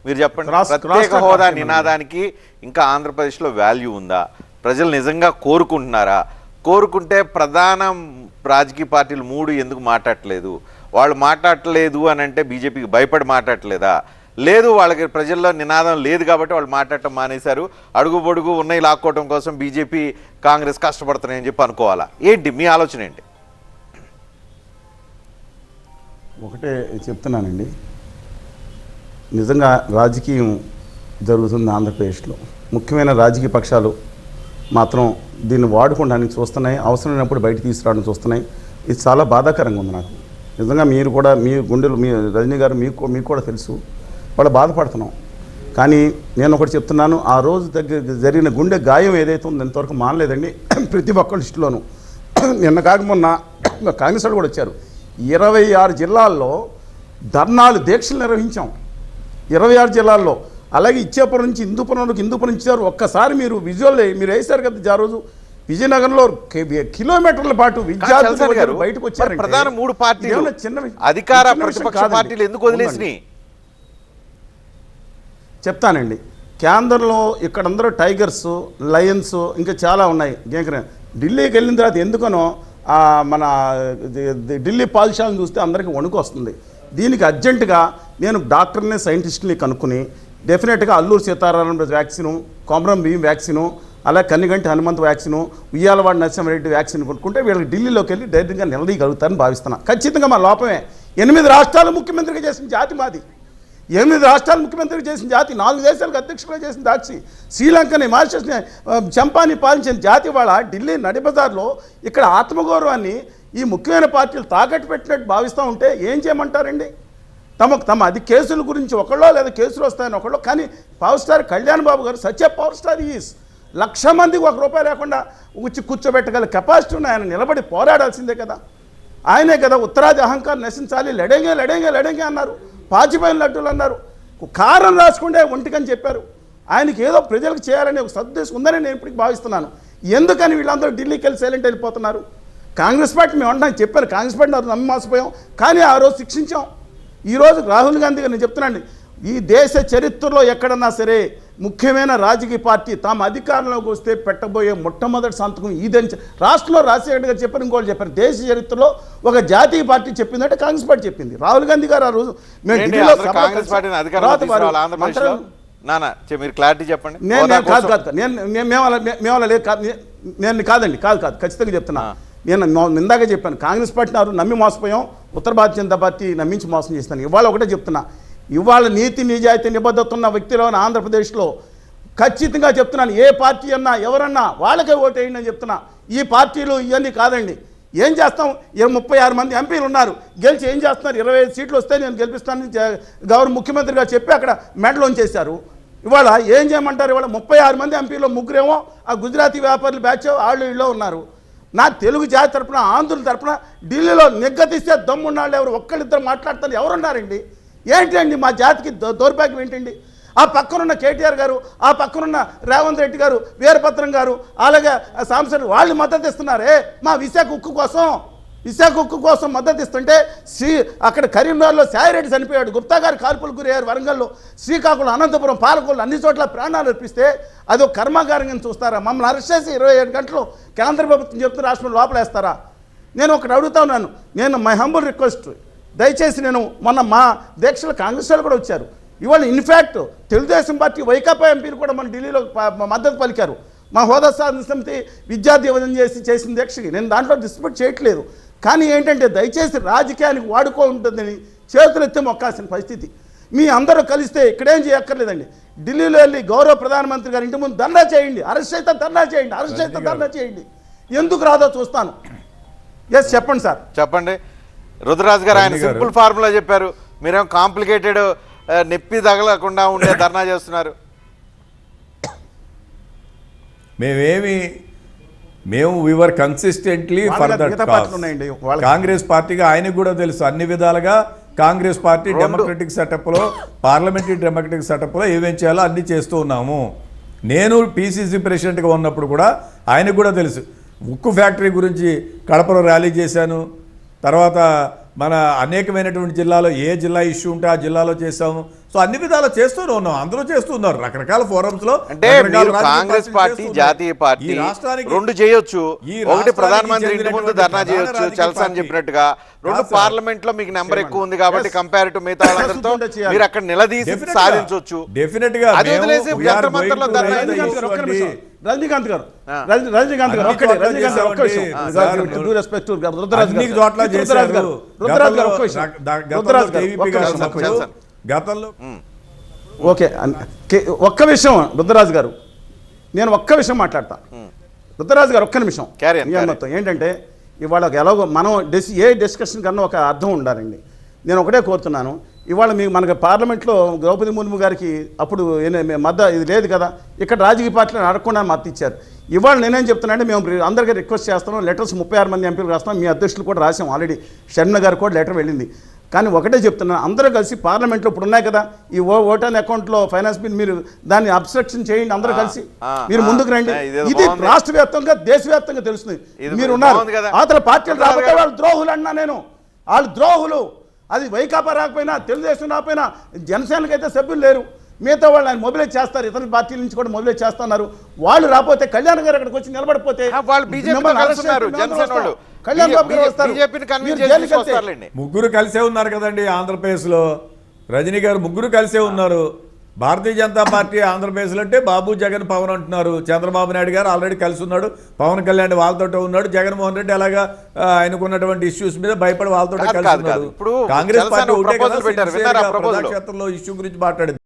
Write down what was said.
మీరు చెప్పండి, ప్రత్యేక హోదా నినాదానికి ఇంకా ఆంధ్రప్రదేశ్లో వాల్యూ ఉందా? ప్రజలు నిజంగా కోరుకుంటున్నారా? కోరుకుంటే ప్రధాన రాజకీయ పార్టీలు 3 ఎందుకు మాట్లాడట్లేదు? వాళ్ళు మాట్లాడట్లేదు అని అంటే బీజేపీకి భయపడి మాట్లాడట్లేదా? లేదు, వాళ్ళకి ప్రజల్లో నినాదం లేదు కాబట్టి వాళ్ళు మాట్లాడటం మానేశారు, అడుగు పొడుగు ఉన్నాయి లాక్కోవటం కోసం బీజేపీ కాంగ్రెస్ కష్టపడుతున్నాయని చెప్పి అనుకోవాలా? ఏంటి మీ ఆలోచన ఏంటి? ఒకటే చెప్తున్నానండి, నిజంగా రాజకీయం జరుగుతుంది ఆంధ్రప్రదేశ్లో. ముఖ్యమైన రాజకీయ పక్షాలు మాత్రం దీన్ని వాడుకోవడానికి చూస్తున్నాయి, అవసరమైనప్పుడు బయట తీసుకురావడం చూస్తున్నాయి. ఇది చాలా బాధాకరంగా ఉంది నాకు. నిజంగా మీరు కూడా మీ గుండెలు, మీ రజనీ గారు మీకు కూడా తెలుసు, వాళ్ళు బాధపడుతున్నాం. కానీ నేను ఒకటి చెప్తున్నాను, ఆ రోజు జరిగిన గుండె గాయం ఏదైతే ఉందో ఇంతవరకు మానలేదండి ప్రతి ఒక్క లిస్టులోనూ. నిన్న కాక మొన్న కాంగ్రెస్ వాళ్ళు కూడా వచ్చారు. 26 జిల్లాల్లో ధర్నాలు, దీక్షలు నిర్వహించాం 26 జిల్లాల్లో. అలాగే ఇచ్చేపురం నుంచి హిందూపురం ఇచ్చారు. ఒక్కసారి మీరు విజువల్ మీరు వేశారు కదా ఆ రోజు, విజయనగరంలో కిలోమీటర్ల పాటు విద్యార్థులు బయటకు వచ్చారు. ప్రధాన 3 పార్టీలు అధికార ప్రతిపక్ష పార్టీలు ఎందుకు వదిలేసినాయి చెప్తానండి. కేంద్రంలో ఇక్కడందరూ టైగర్స్, లయన్స్ ఇంకా చాలా ఉన్నాయి. ఢిల్లీకి వెళ్ళిన తర్వాత ఎందుకనో మన ఢిల్లీ పాఠశాలను చూస్తే అందరికీ వణుకు వస్తుంది. దీనికి అర్జెంటుగా నేను డాక్టర్ని, సైంటిస్టుని కనుక్కుని డెఫినెట్గా అల్లూరు సీతారామన్ వ్యాక్సిను, కొమరం భీం వ్యాక్సిను, అలా కన్నిగంటి హనుమంత్ వ్యాక్సిను, ఉయ్యాలవాడ నరసింహారెడ్డి వ్యాక్సిన్ కొనుక్కుంటే వీళ్ళకి ఢిల్లీలోకి వెళ్ళి డైరెక్ట్గా నిలదీయగలుగుతారని భావిస్తున్నాను. ఖచ్చితంగా మా లోపమే. 8 రాష్ట్రాలు ముఖ్యమంత్రిగా చేసిన జాతి మాది. 8 రాష్ట్రాలు ముఖ్యమంత్రిగా చేసిన జాతి, 4 దేశాలకు అధ్యక్షులుగా చేసిన దాక్షి, శ్రీలంకని, మారిషస్ని, చంపాని పాలించిన జాతి వాళ్ళ ఢిల్లీ నడిబజార్లో ఇక్కడ ఆత్మగౌరవాన్ని ఈ ముఖ్యమైన పార్టీలు తాకట్టు పెట్టినట్టు భావిస్తూ ఉంటే ఏం చేయమంటారండి? తమ అది కేసుల గురించి ఒకళ్ళో లేదా కేసులు వస్తాయని ఒకళ్ళో. కానీ పవర్ స్టార్ కళ్యాణ్ బాబు గారు సత్య పవర్ స్టార్ ఈజ్ 1,00,000 మందికి ₹1 లేకుండా కూర్చోబెట్టగల కెపాసిటీ ఉన్న ఆయన నిలబడి పోరాడాల్సిందే కదా. ఆయనే కదా ఉత్తరాది అహంకారం నశించాలి, లడేంగే లడేంగే లడేంగే అన్నారు, పాచిపోయిన లడ్డూలు అన్నారు, కారం రాసుకుంటే ఒంటికని చెప్పారు. ఆయనకి ఏదో ప్రజలకు చేయాలనే ఒక సదుద్దేశం ఉందని నేను ఇప్పటికి భావిస్తున్నాను. ఎందుకని వీళ్ళందరూ ఢిల్లీకి వెళ్ళి సైలెంట్ వెళ్ళిపోతున్నారు? కాంగ్రెస్ పార్టీ మేము అంటే చెప్పాను, కాంగ్రెస్ పార్టీ నమ్మి మోసపోయాం, కానీ ఆ రోజు శిక్షించాం. ఈరోజు రాహుల్ గాంధీ గారు నేను చెప్తున్నాను, ఈ దేశ చరిత్రలో ఎక్కడన్నా సరే ముఖ్యమైన రాజకీయ పార్టీ తాము అధికారంలోకి వస్తే పెట్టబోయే మొట్టమొదటి సంతకం ఇదని రాష్ట్రంలో రాజశేఖర్ గారు చెప్పారు, ఇంకోటి చెప్పారు. దేశ చరిత్రలో ఒక జాతీయ పార్టీ చెప్పిందంటే కాంగ్రెస్ పార్టీ చెప్పింది. రాహుల్ గాంధీ గారు ఆ రోజు మీరు క్లారిటీ చెప్పండి. నేను కాదండి, కాదు ఖచ్చితంగా చెప్తున్నా. నేను ఇందాక చెప్పాను, కాంగ్రెస్ పార్టీని నమ్మి మోసపోయాం, ఉత్తర భారతీయ జనతా పార్టీ నమ్మించి మోసం చేస్తాను. ఇవాళ ఒకటే చెప్తున్నా, ఇవాళ నీతి నిజాయితీ నిబద్ధత ఉన్న వ్యక్తిలో ఆంధ్రప్రదేశ్లో ఖచ్చితంగా చెప్తున్నాను, ఏ పార్టీ అన్నా ఎవరన్నా వాళ్ళకే ఓటేయండి అని చెప్తున్నా. ఈ పార్టీలు ఇవన్నీ కాదండి. ఏం చేస్తాం? 36 మంది ఎంపీలు ఉన్నారు, గెలిచి ఏం చేస్తున్నారు? 25 సీట్లు వస్తే నేను గెలిపిస్తానని గవర్నర్ ముఖ్యమంత్రిగా చెప్పి అక్కడ మెడలోంచి చేశారు. ఇవాళ ఏం చేయమంటారు? ఇవాళ 36 మంది ఎంపీలో 3 ఆ గుజరాతీ వ్యాపారులు బ్యాచ్ వాళ్ళు వీళ్ళు ఉన్నారు. నా తెలుగు జాతి తరపున, ఆంధ్రుల తరపున ఢిల్లీలో నిగ్గతీస్తే దమ్మున్నాళ్ళు ఎవరు? ఒక్కళ్ళిద్దరు మాట్లాడతారు ఎవరున్నారండి? ఏంటండి మా జాతికి దౌర్భాగ్యం ఏంటండి? ఆ పక్కనున్న కేటీఆర్ గారు, ఆ పక్కనున్న రేవంత్ రెడ్డి గారు, వీరభద్రం గారు, అలాగే సాంసర్ వాళ్ళు మద్దతు ఇస్తున్నారే మా విశాఖ ఉక్కు కోసం మద్దతు ఇస్తుంటే అక్కడ కరీంనగర్లో సాయిరెడ్డి చనిపోయాడు, గుప్తా గారు కాల్పులకు గురయ్యారు, వరంగల్లో, శ్రీకాకుళం, అనంతపురం, పాలకొల్లు అన్ని చోట్ల ప్రాణాలు అర్పిస్తే అదో కర్మాగారంగా చూస్తారా? మమ్మల్ని అరెస్ట్ చేసి 27 గంటలు కేంద్ర ప్రభుత్వం చెప్తున్న రాష్ట్రంలో లోపలేస్తారా? నేను ఒకటి అడుగుతా ఉన్నాను, నేను మై హంబుల్ రిక్వెస్ట్, దయచేసి నేను మొన్న మా దీక్షలు కాంగ్రెస్ వాళ్ళు కూడా వచ్చారు. ఇవాళ ఇన్ఫ్యాక్ట్ తెలుగుదేశం పార్టీ వైకాపా ఎంపీలు కూడా మన ఢిల్లీలో మద్దతు పలికారు. మా హోదా సాధన సమితి విద్యార్థి యువజన చేసిన దీక్షకి నేను దాంట్లో డిస్ప్యూట్ చేయట్లేదు. కానీ ఏంటంటే దయచేసి రాజకీయానికి వాడుకో ఉంటుందని చేతులెత్తే మొక్కాల్సిన పరిస్థితి. మీ అందరూ కలిస్తే ఇక్కడేం చేయక్కర్లేదండి, ఢిల్లీలో వెళ్ళి గౌరవ ప్రధానమంత్రి గారి ఇంటి ముందు ధర్నా చేయండి, అరెస్ట్ అయితే ధర్నా చేయండి, ఎందుకు రాదో చూస్తాను. ఎస్ చెప్పండి సార్. చెప్పండి రుద్రరాజు గారు. ఆయన సింపుల్ ఫార్ములా చెప్పారు, మీరేం కాంప్లికేటెడ్ నొప్పి తగలకుండా ఉండే ధర్నా చేస్తున్నారు. మేము we are consistently for that cause. Congress పార్టీగా ఆయనకు కూడా తెలుసు అన్ని విధాలుగా కాంగ్రెస్ పార్టీ డెమోక్రటిక్ సెటప్లో, పార్లమెంటరీ డెమోక్రటిక్ సెటప్లో ఏమేం చేయాలో అన్నీ చేస్తూ ఉన్నాము. నేను పిసిసి ప్రెసిడెంట్గా ఉన్నప్పుడు కూడా ఆయనకు కూడా తెలుసు. ఉక్కు ఫ్యాక్టరీ గురించి కడపలో ర్యాలీ చేశాను, తర్వాత మన అనేకమైనటువంటి జిల్లాలో ఏ జిల్లా ఇష్యూ ఉంటే ఆ జిల్లాలో చేసాము. సో అన్ని విధాలు చేస్తూనే ఉన్నాం, అందరూ చేస్తున్నారు రకరకాల ఫోరమ్స్ లో. అంటే మీరు కాంగ్రెస్ పార్టీ జాతీయ పార్టీ రెండు చేయొచ్చు. ఒకటి ప్రధానమంత్రి ఇంటి ముందు ధర్నా చేయొచ్చు చల్సా అని చెప్పినట్టుగా, రెండు పార్లమెంట్ లో మీకు నెంబర్ ఎక్కువ ఉంది కాబట్టి కంపేర్ టు మిగతా వాళ్ళందరితో మీరు అక్కడ నిలదీసి సాధించవచ్చు. డెఫినెట్ గా అది వదిలేసి జంతర్ మంతర్లో ధర్నా రజనీకాంత్ గారు రజనీకాంత్ గారు ఒక్క విషయం, గతంలో ఓకే ఒక్క విషయం రుద్రరాజు గారు, నేను ఒక్క విషయం మాట్లాడతాను. రుద్రరాజు గారు ఒక్క నిమిషం. మొత్తం ఏంటంటే ఇవాళ ఎలాగో మనం ఏ డిస్కషన్ కన్నా ఒక అర్థం ఉండాలండి. నేను ఒకటే కోరుతున్నాను, ఇవాళ మనకి పార్లమెంట్లో ద్రౌపది ముర్ము గారికి అప్పుడు ఇది లేదు కదా, ఇక్కడ రాజకీయ పార్టీలను అడగకుండా మద్దతు ఇచ్చారు. ఇవాళ నేనేం చెప్తున్నానంటే మేము అందరికీ రిక్వెస్ట్ చేస్తున్నాం, లెటర్స్ 36 మంది ఎంపీలు రాస్తాం, మీ అధ్యక్షులు కూడా రాసాం ఆల్రెడీ, షర్మిల గారు కూడా లెటర్ వెళ్ళింది. కానీ ఒకటే చెప్తున్నాను, అందరూ కలిసి పార్లమెంట్లో ఇప్పుడు ఉన్నాయి కదా ఈ ఓటాన్ అకౌంట్లో ఫైనాన్స్ బిల్, మీరు దాన్ని అబ్స్ట్రక్షన్ చేయండి, అందరూ కలిసి మీరు ముందుకు రండి. ఇది రాష్ట్ర వ్యాప్తంగా దేశవ్యాప్తంగా తెలుస్తుంది. మీరు ఉన్నారు అవతల పార్టీలు రాకపోతే వాళ్ళు ద్రోహులు అన్నా నేను, వాళ్ళు ద్రోహులు. అది వైకాపా రాకపోయినా తెలుగుదేశం రాకపోయినా జనసేనకి అయితే సభ్యులు లేరు, మిగతా వాళ్ళు ఆయన మొబిలైజ్ చేస్తారు, ఇతర పార్టీల నుంచి కూడా మొబిలైజ్ చేస్తున్నారు. వాళ్ళు రాకపోతే కళ్యాణ్ గారు అక్కడికి వచ్చి నిలబడిపోతే ముగ్గురు కలిసే ఉన్నారు కదండి ఆంధ్రప్రదేశ్ లో. రజనీ గారు ముగ్గురు కలిసే ఉన్నారు. భారతీయ జనతా పార్టీ ఆంధ్రప్రదేశ్లో అంటే బాబు జగన్ పవన్ అంటున్నారు. చంద్రబాబు నాయుడు గారు ఆల్రెడీ కలిసి ఉన్నాడు, పవన్ కళ్యాణ్ వాళ్ళతో ఉన్నాడు, జగన్మోహన్ రెడ్డి అలాగా ఆయనకున్నటువంటి ఇష్యూస్ మీద భయపడి వాళ్ళతో కలిసి ఉన్నాడు. కాంగ్రెస్ పార్టీ ఒకటే కదా ప్రజాక్షేత్రంలో ఇష్యూ గురించి మాట్లాడింది.